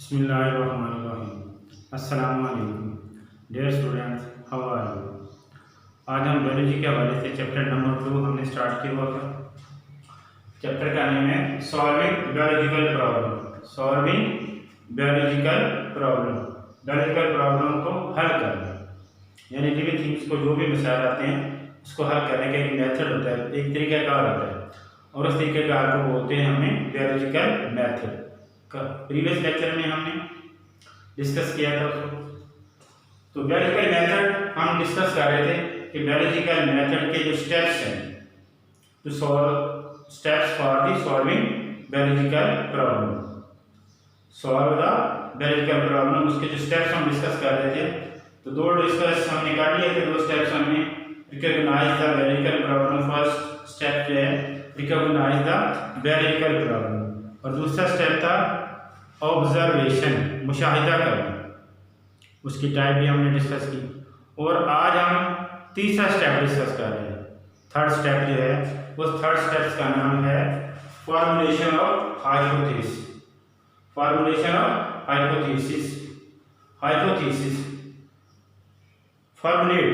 बिस्मिल्लाहिर्रहमानिर्रहीम। अस्सलाम वालेकुम dear students, how are you. आज हम बायोलॉजी के हवाले से चैप्टर नंबर 2 हमने स्टार्ट किया हुआ था। चैप्टर का नेम है solving biological problem. Solving biological problem, biological problem को हल करना, यानी लिविंग थिंग्स को जो भी मसाइल आते हैं उसको हल करने का एक मेथड होता है, एक तरीक़ाकार होता है, और उस तरीक़ाकार को बोलते हैं हमें बायोलॉजिकल मेथड। प्रीवियस लेक्चर में हमने डिस्कस किया था उसको। तो बायोलॉजिकल मेथड हम डिस्कस कर रहे थे कि बायोलॉजिकल मेथड के जो स्टेप्स हैं, to solve steps for the solving biological problem, solve the biological problem, उसके जो स्टेप्स हम डिस्कस कर रहे थे। तो दो डिस्कस हमने कर लिए थे, दो स्टेप्स हमने recognise the biological problem. First step जो है रिकॉग्नाइज द बायोलॉजिकल प्रॉब्लम, और दूसरा स्टेप था ऑब्जर्वेशन, मुशाहिदा करना। उसकी टाइप भी हमने डिस्कस की, और आज हम तीसरा स्टेप डिस्कस कर रहे हैं। थर्ड स्टेप जो है उस थर्ड स्टेप का नाम है formulation of hypothesis. Formulation of hypothesis, hypothesis formulate,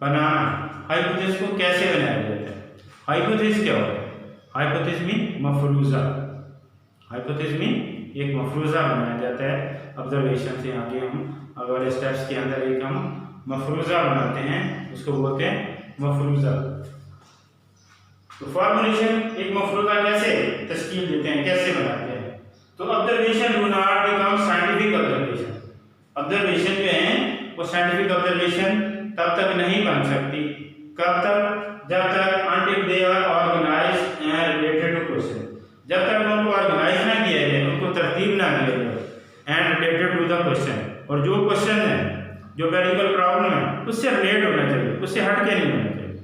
बनाना। हाइपोथेसिस को कैसे बनाया जाता है? हाइपोथेसिस क्या होता है? हाइपोथेसिस मीन मफरूजा। हाइपोथेसिस मीन एक मफरूज़ा बनाया जाता है ऑब्जर्वेशन से। आगे हम अगले स्टेप्स के अंदर एक हम मफरूज़ा बनाते हैं, उसको बोलते हैं मफरूज़ा। तो फॉर्मुलेशन, एक मफरूज़ा कैसे तश्कील देते हैं, कैसे बनाते हैं? तो observation do not become scientific observation. Observation जो है वो साइंटिफिक ऑब्जर्वेशन तब तक नहीं बन सकती, कब तक? जब तक until they are organised and related to question, जब तक उनको ऑर्गेनाइज ना किया जाए, उनको तरतीब ना दिया जाए, and related to the question, और जो क्वेश्चन है, जो बायोलॉजिकल प्रॉब्लम है उससे रिलेट होना चाहिए, उससे हट के नहीं होना चाहिए,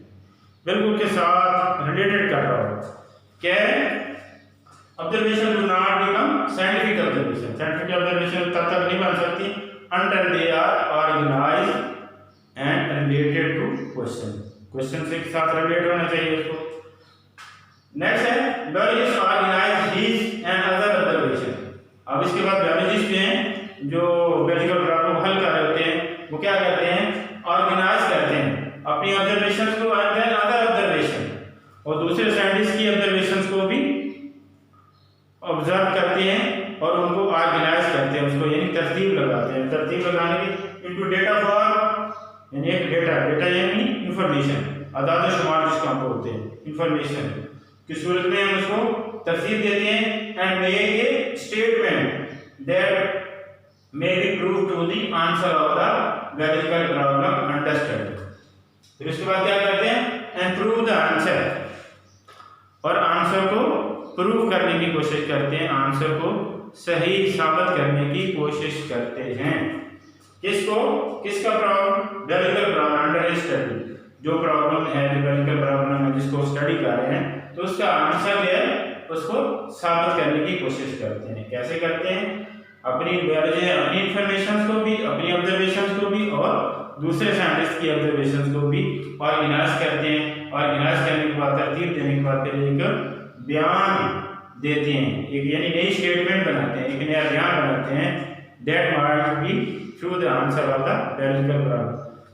बिल्कुल के साथ रिलेटेड कर रहा हो। क्या observation do not become scientific observation. Scientific observation तब तक नहीं बन सकती until they are organised and related to question, question से के साथ रिलेट होना चाहिए उसको। नेक्स्ट है biologist organise his and other observation. अब इसके बाद बायोलॉजिस्ट जो हैं, जो बायोलॉजिकल प्रॉब्लम को हल कर रहे होते हैं, वो क्या करते हैं? ऑर्गेनाइज करते हैं अपनी ऑब्जर्वेशंस को, एंड देन अदर ऑब्जर्वेशन, और दूसरे साइंटिस्ट की ऑब्जर्वेशंस को भी ऑब्जर्व करते हैं और उनको ऑर्गेनाइज करते हैं, उसको यानी तरतीब लगाते हैं। तरतीब लगाने की इनटू डेटा फॉर्म, यानी एक डेटा, डेटा यानी इंफॉर्मेशन, अदाद शुमार जिसको हम बोलते हैं, इंफॉर्मेशन की सूरत में हम उसको तरतीब देते हैं, and make a statement that may be prove to the answer of the biological problem understand. फिर उसके बाद क्या करते हैं? एंड प्रूव द आंसर, और आंसर को प्रूव करने की कोशिश करते हैं, आंसर को सही साबित करने की कोशिश करते हैं। किसको? किसका problem? Biological problem under study. जो प्रॉब्लम है, जो बायोलॉजिकल प्रॉब्लम है जिसको स्टडी कर रहे हैं, तो उसका आंसर जो है उसको साबित करने की कोशिश करते हैं। कैसे करते हैं? अपनी बायोलॉजी, अपनी इंफॉर्मेशन को भी, अपनी ऑब्जर्वेशंस को भी, और दूसरे साइंटिस्ट की ऑब्जर्वेशंस को भी ऑर्गेनाइज करते हैं। ऑर्गेनाइज करने के बाद, तरतीब देने के बाद फिर एक बयान देते हैं, एक यानी नई स्टेटमेंट बनाते हैं, एक नया बयान बनाते हैं, that might be through the answer of the biological problem,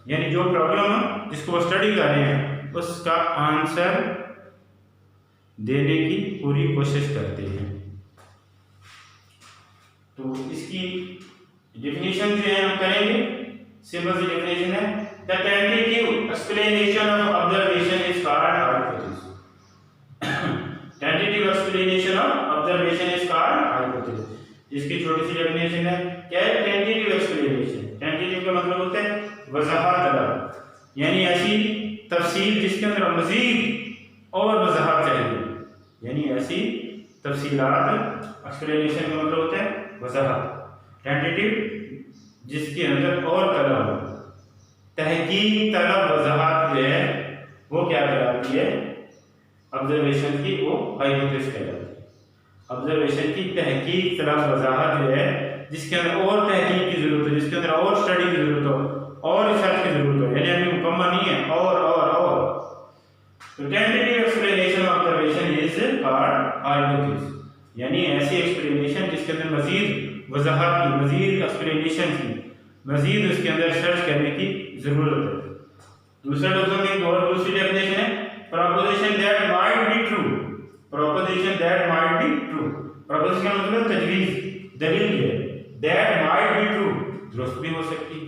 यानी जो प्रॉब्लम जिसको स्टडी कर रहे हैं उसका आंसर देने की पूरी कोशिश करते हैं। तो इसकी डेफिनेशन जो है हम करेंगे, सिंपल सी डेफिनेशन है, the tentative explanation of observation is called hypothesis. Tentative explanation of observation is called hypothesis. इसकी छोटी सी डेफिनेशन है, क्या है टेंटेटिव एक्सप्लेनेशन? टेंटेटिव का मतलब होता है वजाहत तलब, यानी ऐसी तफसील जिसके अंदर मजीद और वजाहत चाहिए, यानी ऐसी तफसीलात। एक्सप्लेनेशन का मतलब होता है वजाहत। टेंटेटिव जिसके अंदर और तलब, तहकीक तलब वजाहत जो है वो क्या कहलाती है? ऑब्जर्वेशन की वो हाइपोथेसिस कहलाती है। ऑब्जर्वेशन की तहकीक तलब वजाहत जो है, जिसके अंदर और तहकीक की जरूरत है, जिसके अंदर और स्टडी की जरूरत हो और रिसर्च की जरूरत हो, यानी अभी मुकम्मल नहीं है, और तो tentative explanation of observation is called hypothesis, यानी ऐसी एक्सप्लेनेशन जिसके अंदर मजीद वजाहत की, मजीद एक्सप्लेनेशन की, मजीद उसके अंदर सर्च करने की जरूरत है। दूसरे लफ्जों में एक और दूसरी डेफिनेशन है proposition that might be true. Proposition that might be true, proposition का मतलब तजवीज, दलील है। दैट माइट बी ट्रू, दुरुस्त भी हो सकती है।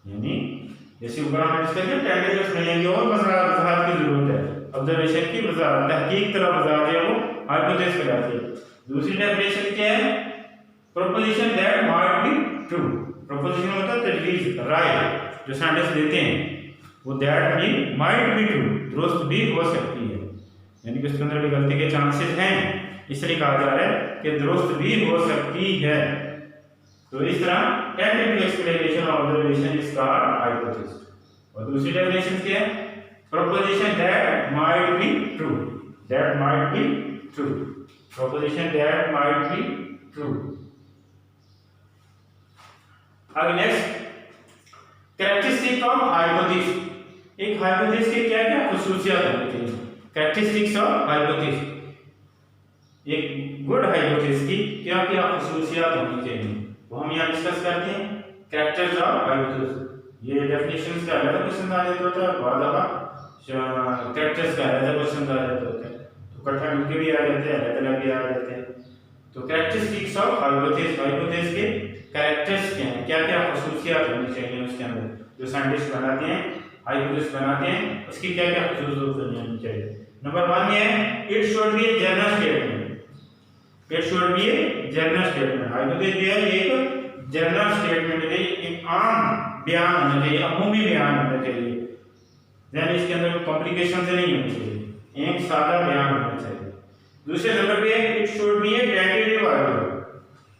यानी जैसे ऊपर हमने डिस्कस किया टेंटेटिव्स मिलेंगे और वजाहत की जरूरत है, ऑब्जर्वेशन की वजाहत, तहकीक तरह वजाहत है वो हाइपोथेसिस कहलाती है। दूसरी डेफिनेशन क्या है proposition that might be true. Proposition मतलब तजवीज, राय जो साइंटिस्ट देते हैं, वो दैट भी माइट बी ट्रू, दुरुस्त भी हो सकती है। यानी कि उसके अंदर भी गलती के चांसेस हैं, इसलिए कहा जा रहा है कि दुरुस्त भी हो सकती है। तो इस तरह tentative explanation of observation is called hypothesis. और दूसरी डेफिनेशन क्या है proposition that might be true. That might be true, proposition that might be true. आगे नेक्स्ट कैरेक्टरिस्टिक ऑफ हाइपोथेसिस। एक हाइपोथेसिस के क्या क्या खुसूसियात होनी चाहिए। कैरेक्टरिस्टिक्स ऑफ हाइपोथेसिस, एक गुड हाइपोथेसिस की क्या क्या खुसूसियात होनी चाहिए वो हम यहाँ डिस्कस करते हैं। कैरेक्टर्स ऑफ हाइपोथेसिस, ये डेफिनेशंस का अलग क्वेश्चन आ जाता होता है, बाद दफा कैरेक्टर्स का अलग क्वेश्चन आ जाता होता है, तो इकट्ठा मिलकर भी आ जाते हैं, अलग अलग भी आ जाते हैं। तो कैरेक्टरिस्टिक्स ऑफ हाइपोथेसिस, हाइपोथेसिस के कैरेक्टर्स क्या हैं, क्या क्या खुसूसियात होनी चाहिए उसके अंदर, जो साइंटिस्ट बनाते हैं, हाइपोथेसिस बनाते हैं, उसकी क्या क्या खुसूसियात होनी चाहिए। नंबर 1 में है it should B a general statement. It should B a general statement. Hypothesis जो है एक जनरल स्टेटमेंट है, एक आम बयान होना चाहिए, अमूमी बयान होना चाहिए, यानी इसके अंदर कॉम्प्लिकेशन से नहीं होनी चाहिए, एक सादा बयान होना चाहिए। दूसरे नंबर पे it should B A tentative idea.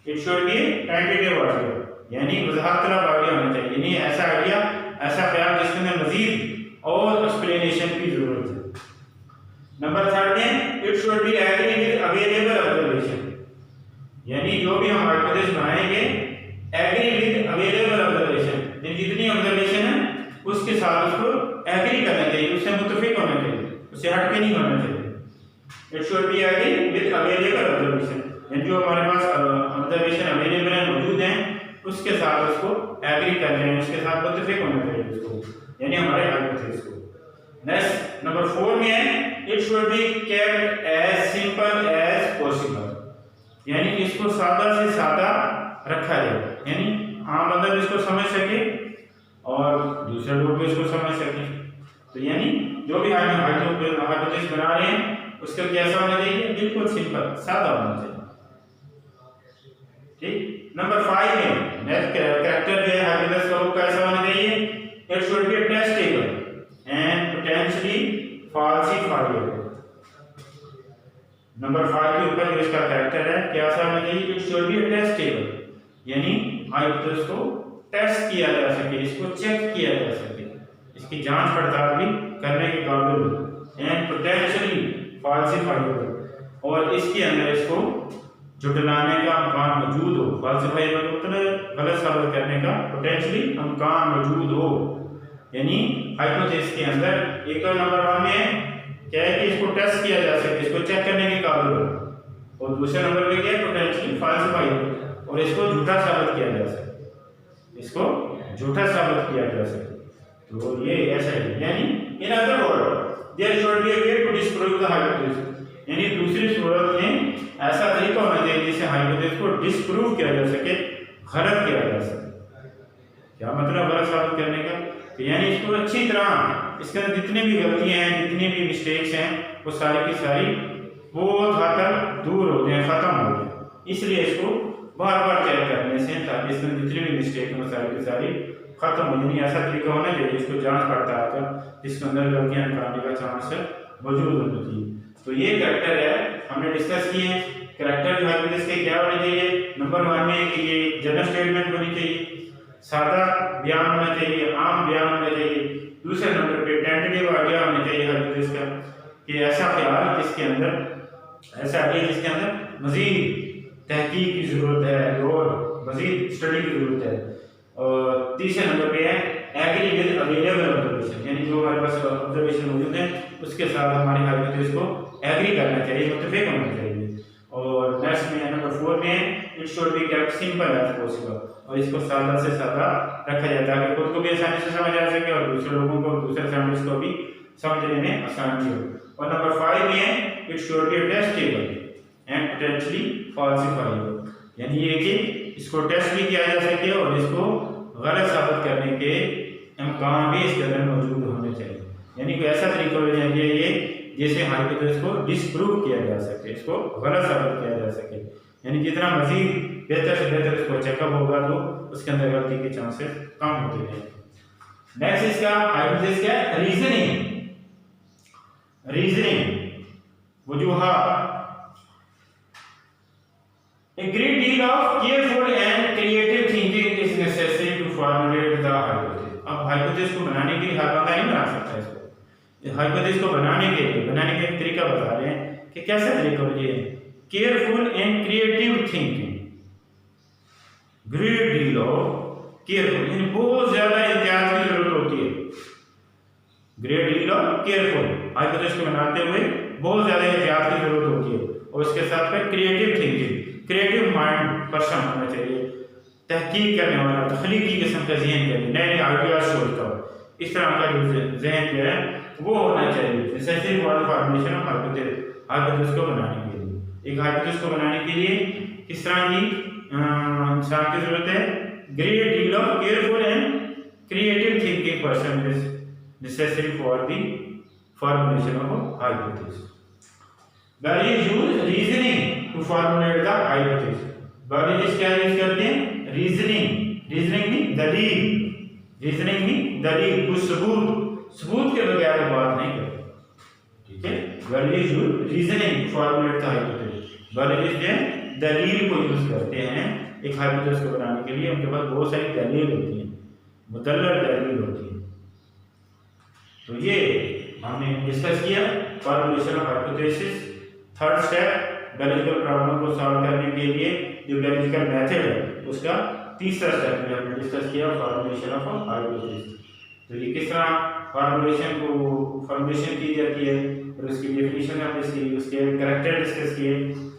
It should B A tentative idea, यानी वजाहत तलब आइडिया होना चाहिए, यानी ऐसा आइडिया, ऐसा बयान जिसके अंदर मजीद और एक्सप्लेनेशन की जरूरत है। नंबर 3 में it should be agree with available observation, यानी जो भी हम हाइपोथेसिस बनाएंगे एग्री विद अवेलेबल ऑब्जर्वेशन, जितनी ऑब्जर्वेशन है उसके साथ उसको एग्री करना चाहिए, उससे मुत्तफिक होना चाहिए, उससे हटके नहीं होना चाहिए। It should be agree with available observation, यानी जो हमारे पास ऑब्जर्वेशन अवेलेबल है, मौजूद हैं, उसके साथ उसको एग्री कर लें, उसके साथ मुत्तफिक होना चाहिए उसको, यानी हमारे हाइपोथेसिस को। नेक्स्ट नंबर 4 में है it should be kept as simple as possible, यानी इसको सादा से सादा रखा जाए, यानी आम बंदा भी इसको समझ सके और दूसरे लोग भी इसको समझ सके। तो यानी जो भी हाइपोथेसिस बना रहे हैं उसका कैसा होना चाहिए, बिल्कुल सिंपल सादा होना चाहिए। ठीक। नंबर 5 में नेक्स्ट कैरेक्टर जो है हाइपोथेसिस का वो कैसा होना चाहिए, it should B testable and potentially falsifiable. Number 5 के ऊपर जो इसका कैरेक्टर है कैसा होना चाहिए, इट शुड बी टेस्टेबल, यानी हाइपोथेसिस को टेस्ट किया जा सके, इसको चेक किया जा सके, इसकी जांच पड़ताल भी करने के काबिल हो, एंड पोटेंशियली फॉल्सिफाइबल, और इसके अंदर इसको झुटलाने का इम्कान मौजूद हो। फॉल्सिफाइबल मतलब गलत साबित करने का पोटेंशियली इम्कान मौजूद हो, यानी हाइपोथेसिस के अंदर एक तो नंबर 1 में क्या है कि इसको टेस्ट किया जा सके, इसको चेक करने के काबिल हो, और दूसरे नंबर पे क्या है पोटेंशियली फॉल्सिफाइबल, और इसको झूठा साबित किया जा सके, इसको झूठा साबित किया जा सके। तो ये ऐसा है, यानी in other word there should be a way to disprove the hypothesis, यानी दूसरी सूरत में ऐसा तरीका होना चाहिए जिससे हाइपोथेसिस को डिस्प्रूव किया जा सके, गलत किया जा सके। क्या मतलब गलत साबित करने का, तो यानी इसको अच्छी तरह इसके अंदर जितनी भी गलतियां हैं, जितनी भी मिस्टेक्स हैं, वो सारी की सारी बहुत हद तक दूर हो जाए, खत्म हो जाए। इसलिए इसको बार बार चेक करने से, ताकि इसमें जितनी भी मिस्टेक हैं वो सारी की सारी खत्म हो जाए। ऐसा तरीका होना चाहिए इसको जांच पड़ताल का, जिसके अंदर गलतियां निकालने का चांस मौजूद होना चाहिए। तो ये कैरेक्टर है हमने डिस्कस किए हैं। कैरेक्टर जो है इसके क्या होने चाहिए, नंबर 1 में कि ये जनरल स्टेटमेंट होनी चाहिए, सादा बयान होना चाहिए, आम बयान होना चाहिए। दूसरे नंबर पे टेंटेटिव आइडिया होना चाहिए हाइपोथेसिस का, कि ऐसा ख्याल जिसके अंदर, ऐसा आइडिया जिसके अंदर मजीद तहकीक की जरूरत है और मजीद स्टडी की जरूरत है। और तीसरे नंबर पे है एग्री विद अवेलेबल ऑब्जर्वेशन, यानी जो हमारे पास ऑब्जर्वेशन मौजूद है उसके साथ हमारी हाइपोथेसिस को एग्री करना चाहिए, मुत्तफिक होना चाहिए। और नेक्स्ट में नंबर 4 में it should be kept simple as possible, और इसको सादा से सादा रखा जाए ताकि खुद को भी आसानी से समझ आ सके और दूसरे लोगों को, दूसरे फैमिलीज को भी समझने में आसानी हो। और नंबर 5 है it should B testable and potentially falsifiable, यानी ये कि इसको टेस्ट भी किया जा सके और इसको गलत साबित करने के इम्कान भी इसके अंदर मौजूद होने चाहिए। यानी कोई ऐसा तरीका हो चाहिए ये जैसे हाइपोथेसिस को डिस्प्रूव किया जा सके, इसको गलत साबित किया जा सके, यानी जितना मजीद बेहतर से बेहतर इसको चेकअप होगा तो उसके अंदर गलती के चांसेस कम होते हैं। नेक्स्ट इसका हाइपोथेसिस क्या है? Reasoning. वजूहात। A great deal of careful and creative thinking is necessary to formulate the hypothesis. अब हाइपोथेसिस को बनाने के लिए हर बंदा नहीं बना सकता इसको। हाइपोथेसिस को बनाने का एक तरीका बता रहे हैं कि कैसा तरीका हो ये careful and creative thinking. Great deal of careful, यानी बहुत ज्यादा एहतियात की जरूरत होती है। Great deal of careful, hypothesis को बनाते हुए बहुत ज्यादा एहतियात की जरूरत होती है, और इसके साथ में creative thinking, creative mind person होना चाहिए, तहकीक करने वाला, तख्लीकी किस्म का जहन के लिए नए नए आइडियाज सोचता हो, इस तरह का जो जहन जो है वो होना चाहिए। Necessary for the formation of hypothesis को बनाने के लिए। एक हाइपोथेसिस को बनाने के लिए किस तरह की इंसान की जरूरत है? Great deal of careful and creative thinking person is necessary for the formulation of hypothesis. Various use reasoning to formulate the hypothesis. Various क्या यूज करते हैं? Reasoning. Reasoning में दलील, कुछ सबूत के बगैर वो बात नहीं करते, ठीक है? Various use reasoning to formulate the hypothesis. Various जो दलील को यूज करते हैं एक हाइपोथेसिस को बनाने के लिए। उनके पास बहुत सारी दलील होती है, मुदल्लल दलील होती है। तो ये हमने डिस्कस किया formulation of hypothesis. Third step, biological problem को सॉल्व करने के लिए जो बायोलॉजिकल मेथड है उसका तीसरा स्टेप में हमने डिस्कस किया फॉर्मुलेशन ऑफ हाइपोथेसिस। तो ये किस तरह फॉर्मुलेशन की जाती है और उसकी डेफिनेशन हमने इसकी उसके कैरेक्टर डिस्कस किए,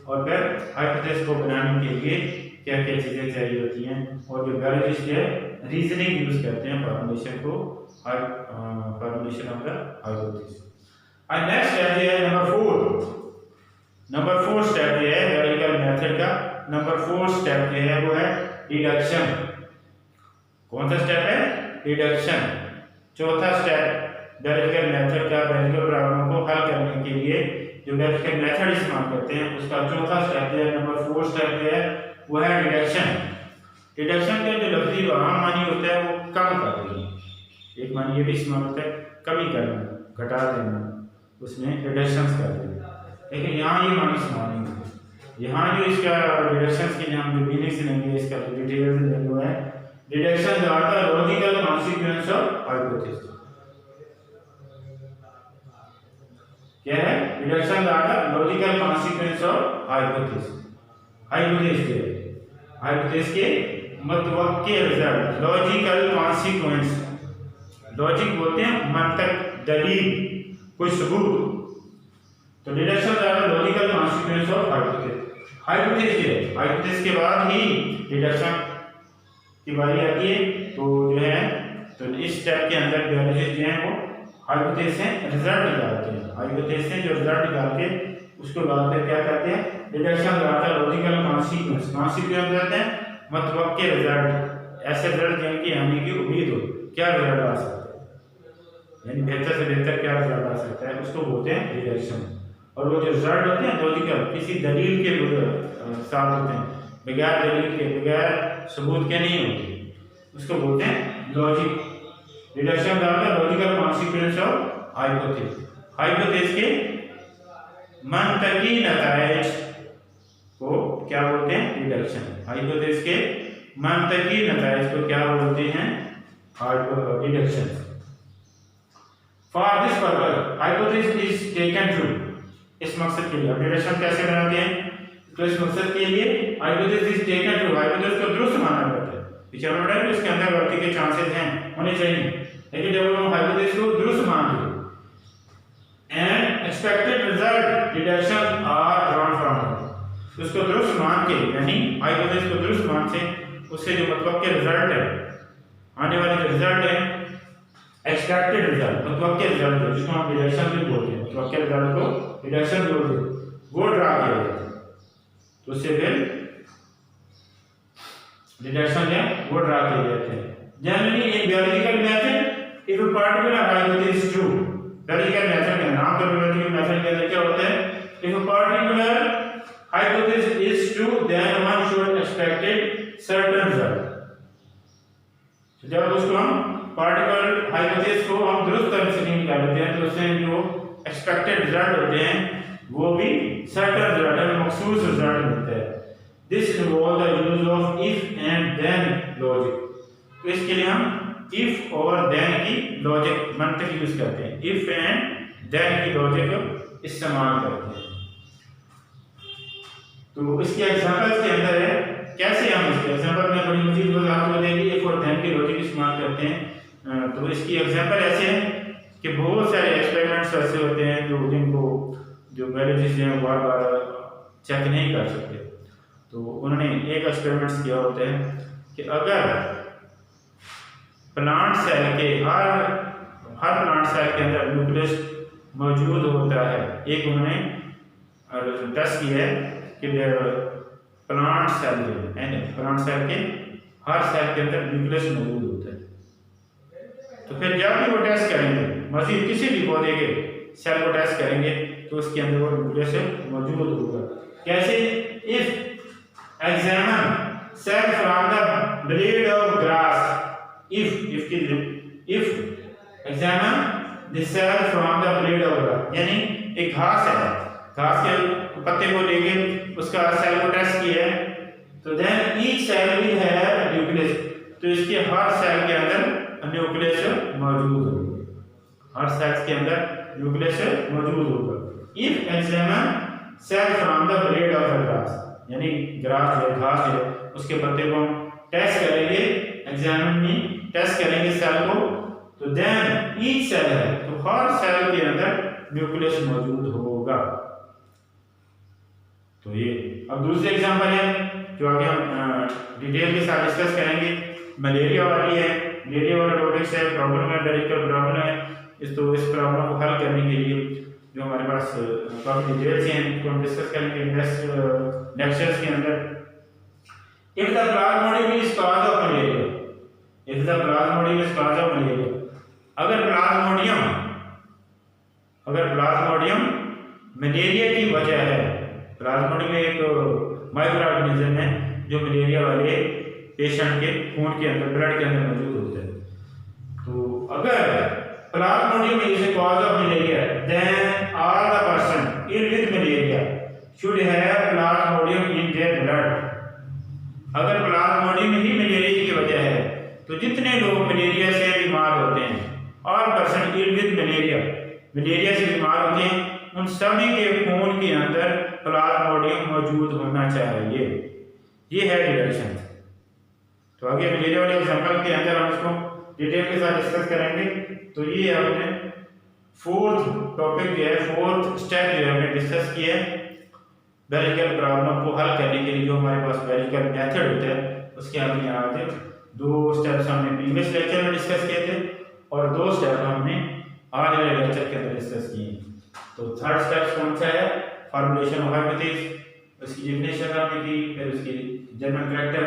और फिर हाइपोथेसिस को बनाने के लिए क्या क्या चीज़ें चाहिए होती हैं, और जो बायोलॉजिस्ट है रीजनिंग यूज करते हैं फॉर्मुलेशन ऑफ द हाइपोथेसिस। और नेक्स्ट स्टेप है नंबर 4 स्टेप ये है बायोलॉजिकल मेथड का। नंबर 4 स्टेप ये है वो है डिडक्शन। कौन सा स्टेप है? डिडक्शन। चौथा स्टेप बायोलॉजिकल मेथड का, बायोलॉजिकल प्रॉब्लम को हल करने के लिए जो बायोलॉजिकल मेथड इस्तेमाल करते हैं उसका चौथा स्टेप है, नंबर 4 स्टेप है वो है डिडक्शन। डिडक्शन का जो लफ्जी आम मानी होता है वो कम कर देना, एक मानी ये भी इस्तेमाल होता है कमी करना, घटा देना, उसमें डिडक्शंस कर देना। लेकिन यहाँ ये मानी समान नहीं है। यहाँ जो इसका डिडक्शंस के हम जो मीनिंग्स लेंगे, इसका डिटेल्स लेंगे वो है deductions are the logical consequence of hypothesis. क्या है? Deductions are the logical consequence of hypothesis. Hypothesis के मुतवक्किल रिजल्ट, लॉजिकल कॉन्सिक्वेंस। लॉजिक बोलते हैं मंतक, दलील, कोई सबूत। तो deduction are the logical consequence of hypothesis. Hypothesis के बाद ही डिडक्शन की बारी आती है। तो जो है तो इस स्टेप के अंदर बायोलॉजिस्ट जो है वो हाइपोथेसिस से रिजल्ट निकालते हैं। हाइपोथेसिस से जो रिजल्ट निकाल के उसको बाद में क्या करते हैं? Deduction are the logical consequence कहते हैं मुतवक्किल रिजल्ट, ऐसे रिजल्ट जिनकी आने की उम्मीद हो, क्या रिजल्ट आ सकता है, यानी बेहतर से बेहतर क्या रिजल्ट आ सकता है, उसको बोलते हैं डिडक्शन। और वो जो रिजल्ट होते हैं लॉजिकल, किसी दलील के साथ होते हैं, बगैर दलील के, बगैर सबूत के नहीं होते, उसको बोलते हैं लॉजिक। डिडक्शन का लॉजिकल कॉन्सिक्वेंस ऑफ हाइपोथेसिस के मंतकी नताइज को क्या बोलते हैं? डिडक्शन। हाइपोथेसिस के मंतकी नताइज को क्या बोलते हैं? Deduction. For this purpose hypothesis is taken true. इस मकसद के लिए अब डिडक्शन कैसे बनाते हैं? तो इस मकसद के लिए hypothesis is taken true, hypothesis को दुरुस्त माना जाता है। पीछे हमने बताया इसके अंदर गलती के चांसेस हैं, होने चाहिए, लेकिन जब हम हाइपोथेसिस को दुरुस्त मान लें and expected result deduction are drawn from, उसको दुरुस्त मान के, यानी हाइपोथेसिस को दुरुस्त मान से उससे जो मतलब के रिजल्ट है, आने वाले जो रिजल्ट है, एक्सपेक्टेड रिजल्ट, मतलब के रिजल्ट है, जिसको हम डिडक्शन भी बोलते हैं, मतलब के रिजल्ट को डिडक्शन बोलते हैं, वो ड्रा किया जाता है। तो उससे फिर डिडक्शन है वो ड्रा किए जाते हैं। Generally in biological method if a particular hypothesis is true, biological method का नाम तो बियोलॉजिकल मेथड के अंदर क्या होता है, if a particular hypothesis is true then one should expected certain result। तो जब उसको हम पार्टिकल हाइपोथेसिस को हम दुरुस्त तरह से नहीं निकालते हैं तो उससे जो एक्सपेक्टेड रिजल्ट होते हैं वो भी सर्टेन रिजल्ट है, मखसूस रिजल्ट मिलता है। This involve the use of if and then logic. तो इसके लिए हम इफ और देन की लॉजिक मंतक यूज करते हैं, इफ एंड देन की लॉजिक इस्तेमाल करते हैं। तो इसके एग्जांपल्स के अंदर है कैसे हम इसके एग्जांपल में बड़ी मजीद लोग आपको देंगे इफ और देन के लॉजिक इस्तेमाल करते हैं। तो इसकी एग्जांपल ऐसे है कि बहुत सारे एक्सपेरिमेंट्स ऐसे होते हैं जो जिनको जो बायोलॉजिस्ट हैं बार बार चेक नहीं कर सकते। तो उन्होंने एक एक्सपेरिमेंट्स किया होता है कि अगर प्लांट सेल के हर प्लांट सेल के अंदर न्यूक्लियस मौजूद होता है, एक उन्होंने टेस्ट किया है कि प्लांट सेल के हर सेल के अंदर न्यूक्लियस मौजूद होता है। तो फिर जब भी वो टेस्ट करेंगे, मजीद किसी भी पौधे के सेल को टेस्ट करेंगे तो उसके अंदर वो न्यूक्लियस मौजूद होगा। कैसे? If examine cell from the blade of grass, if examine the cell from the blade of grass, यानी एक घास है, घास के पत्ते को लेके उसका सेल को टेस्ट किया है, तो then each cell will have nucleus, तो इसके हर सेल के अंदर न्यूक्लियस मौजूद होगा, हर सेल के अंदर न्यूक्लियस मौजूद होगा। If examine cell from the blade of the grass, यानी ग्रास या घास है उसके पत्ते को हम टेस्ट करेंगे, एग्जामिन में टेस्ट करेंगे सेल को, तो देन ईच सेल है तो हर सेल के अंदर न्यूक्लियस मौजूद होगा। तो ये अब दूसरे एग्जांपल है जो आगे हम डिटेल के साथ डिस्कस करेंगे, मलेरिया वाली है, मलेरिया वाला टॉपिक है, प्रॉब्लम है, मेडिकल प्रॉब्लम है। इस प्रॉब्लम को हल करने के लिए जो हमारे पास काफी डिटेल्स हैं तो हम डिस्कस करेंगे नेक्स्ट लेक्चर्स के अंदर। If the Plasmodium is cause of malaria, if the Plasmodium is cause of malaria, अगर प्लाज्मोडियम मलेरिया की वजह है, प्लाज्मोडियम एक माइक्रो ऑर्गेनिज्म है जो मलेरिया वाले पेशेंट के खून के अंदर, ब्लड के अंदर मौजूद होता है। तो अगर plasmodium is a cause of malaria then all the person ill with malaria should have plasmodium in their blood. अगर प्लाज्मोडियम ही मलेरिया की वजह है तो जितने लोग मलेरिया से बीमार होते हैं, all person ill with malaria, malaria से बीमार होते हैं, उन सभी के खून के अंदर प्लाज्मोडियम मौजूद होना चाहिए। ये है डिडक्शन। तो आगे मलेरिया वाले एग्जांपल के अंदर हम इसको डिटेल के साथ डिस्कस करेंगे। तो ये हमने फोर्थ टॉपिक जो है, फोर्थ स्टेप जो है हमने डिस्कस किया है बायोलॉजिकल प्रॉब्लम को हल करने के लिए जो हमारे पास बायोलॉजिकल मेथड होता है उसके हमने आगे 2 स्टेप्स हमने प्रीवियस लेक्चर में डिस्कस किए थे और 2 स्टेप हमने आज वाले लेक्चर के अंदर डिस्कस किए। तो थर्ड स्टेप कौन सा है? फॉर्मुलेशन ऑफ हाइपोथेसिस, उसकी डेफिनेशन हमने की, फिर उसकी जनरल कैरेक्टर,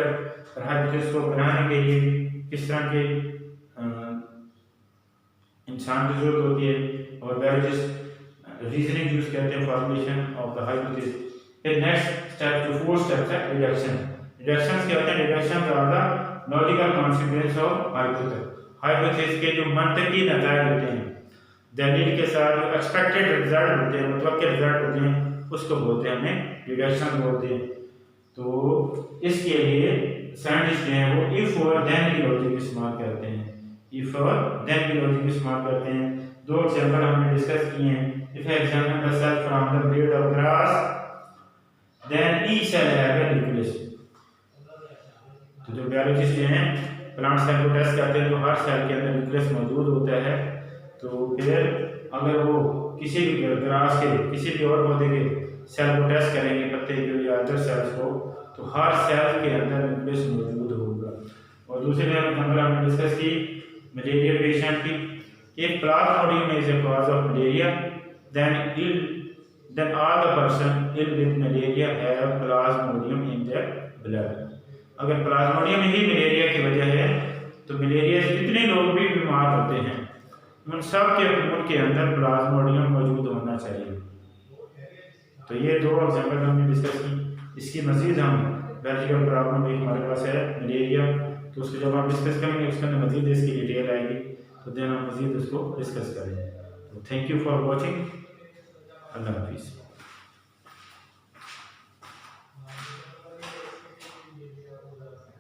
हाइपोथेसिस को बनाने के लिए किस तरह के इंसान की जरूरत होती है, और बायोलॉजिस्ट रीजनिंग यूज करते हैं फॉर्मुलेशन ऑफ द हाइपोथेसिस। फिर नेक्स्ट स्टेप जो 4th स्टेप है डिडक्शन। डिडक्शंस क्या होते हैं? Deductions are the logical consequence of hypothesis. Hypothesis के जो मंतकी नतीजे होते हैं, दलील के साथ जो एक्सपेक्टेड रिजल्ट होते हैं, मतलब के रिजल्ट होते हैं, उसको बोलते हैं हमें डिडक्शन बोलते हैं। तो इसके लिए साइंटिस्ट जो हैं वो इफ और देन की लॉजिक इस्तेमाल करते हैं, इफ और देन की लॉजिक इस्तेमाल करते हैं। 2 एग्जांपल हमने डिस्कस किए हैं। If examine the cell from the blade of grass then each cell have a nucleus. तो जो बायोलॉजिस्ट हैं प्लांट सेल को टेस्ट करते हैं तो हर सेल के अंदर न्यूक्लियस मौजूद होता है। तो फिर अगर वो किसी भी ग्रास के, किसी भी और पौधे के सेल को टेस्ट करेंगे, पत्ते को या अदर सेल्स को, तो हर सेल के अंदर न्यूक्लियस मौजूद होगा। और दूसरे नंबर हमने डिस्कस की मलेरिया पेशेंट की, if Plasmodium is a cause of malaria then all the person ill with malaria have plasmodium in their blood। अगर प्लाज्मोडियम ही मलेरिया की वजह है तो मलेरिया से जितने लोग भी बीमार होते हैं उन सब के खून के अंदर प्लाज्मोडियम मौजूद होना चाहिए। तो ये दो एग्जाम्पल हमने डिस्कस की। इसकी मजीद हम बैक्टीरियल प्रॉब्लम एक हमारे पास है मलेरिया, तो उसको जब हम डिस्कस करेंगे उसके अंदर मजीद इसकी डिटेल आएगी, तो देन हम मजीद उसको डिस्कस करेंगे। तो थैंक यू फॉर वॉचिंग। अल्लाह हाफिज़।